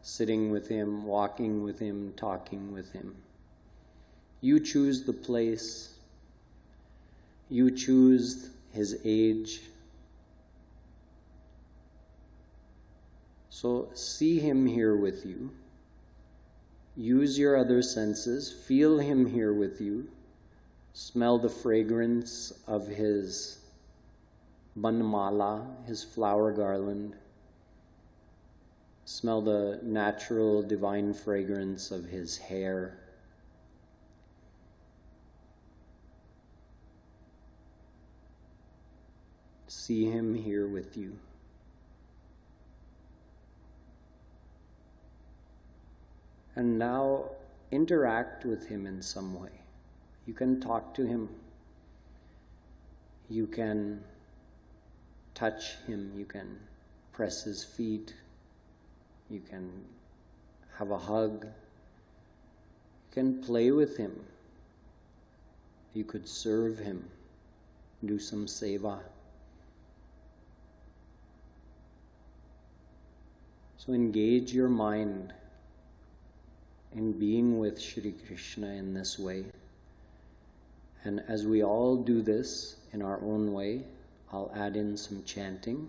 sitting with him, walking with him, talking with him. You choose the place. You choose his age. So see him here with you. Use your other senses. Feel him here with you. Smell the fragrance of his banmala, his flower garland. Smell the natural divine fragrance of his hair. See him here with you. And now interact with him in some way. You can talk to him. You can touch him. You can press his feet. You can have a hug. You can play with him. You could serve him. Do some seva. So engage your mind in being with Shri Krishna in this way. And as we all do this in our own way, I'll add in some chanting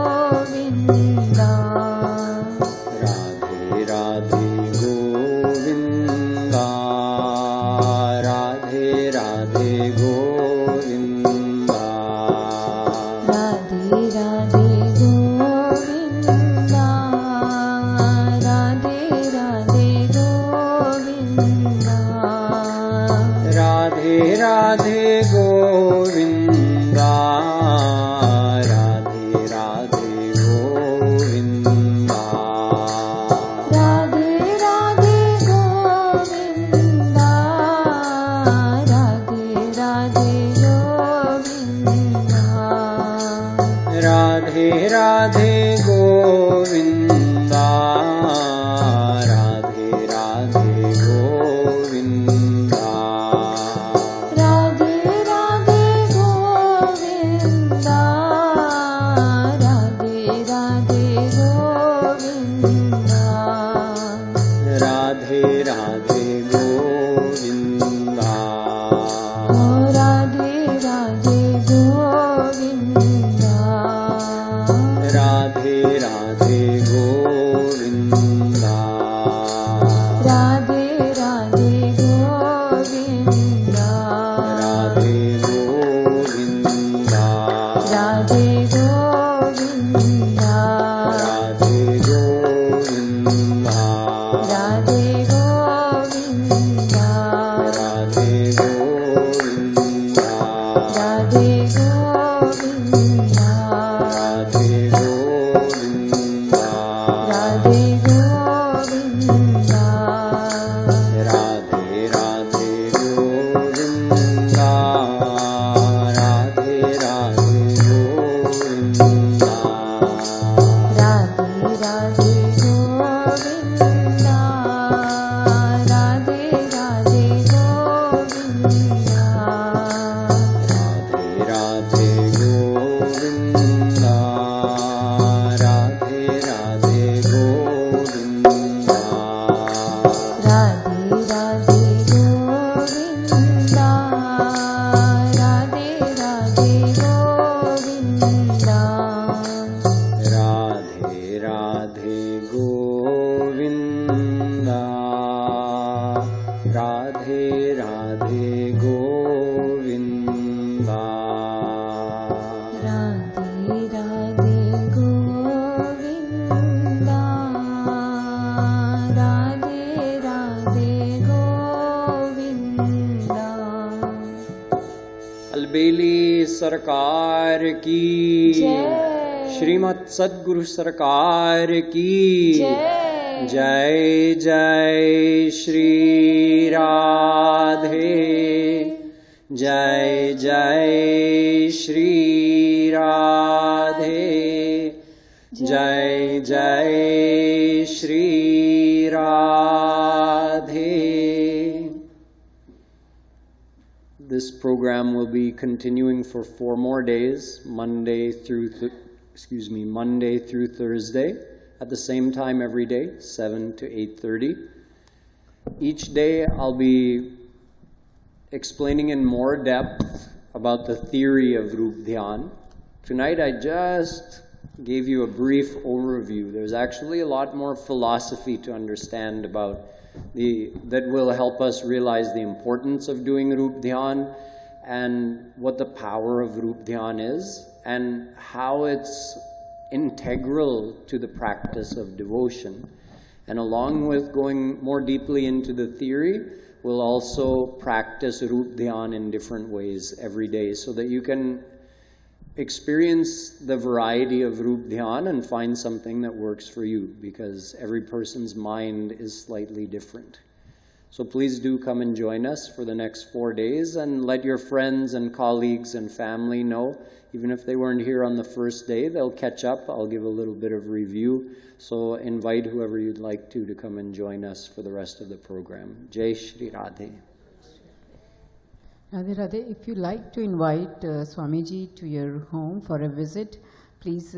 सरकार की श्रीमद् सद्गुरु सरकार की जय जय श्री राधे जय जय श्री राधे जय जय Shri Radhe. This program will be continuing for 4 more days, Monday through Thursday, at the same time every day, 7 to 8:30. Each day I'll be explaining in more depth about the theory of Roopdhyan. Tonight I just gave you a brief overview. There's actually a lot more philosophy to understand about that will help us realize the importance of doing Roopdhyan and what the power of Roopdhyan is and how it's integral to the practice of devotion. And along with going more deeply into the theory, we'll also practice Roopdhyan in different ways every day so that you can experience the variety of Roopdhyan and find something that works for you, because every person's mind is slightly different. So please do come and join us for the next 4 days, and let your friends and colleagues and family know. Even if they weren't here on the first day, they'll catch up. I'll give a little bit of review. So invite whoever you'd like to come and join us for the rest of the program. Jai Shri Radhe. Radhe Radhe, if you like to invite Swamiji to your home for a visit, please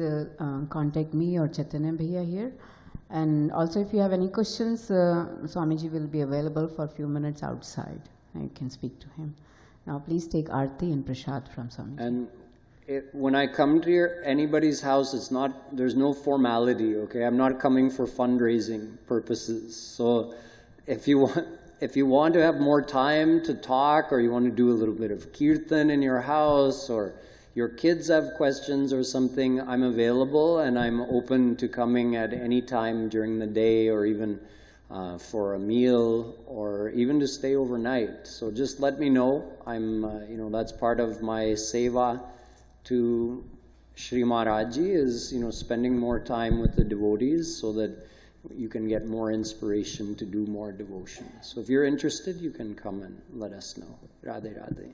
contact me or Chaitanya Bhaiya here. And also if you have any questions, Swamiji will be available for a few minutes outside. You can speak to him. Now please take Aarti and Prasad from Swamiji. And when I come to anybody's house, there's no formality, okay? I'm not coming for fundraising purposes. So if you want to have more time to talk, or you want to do a little bit of kirtan in your house, or your kids have questions or something, I'm available and I'm open to coming at any time during the day, or even for a meal, or even to stay overnight. So just let me know. That's part of my seva to Shri Maharaji is, spending more time with the devotees so that you can get more inspiration to do more devotion. So if you're interested, you can come and let us know. Radhe Radhe.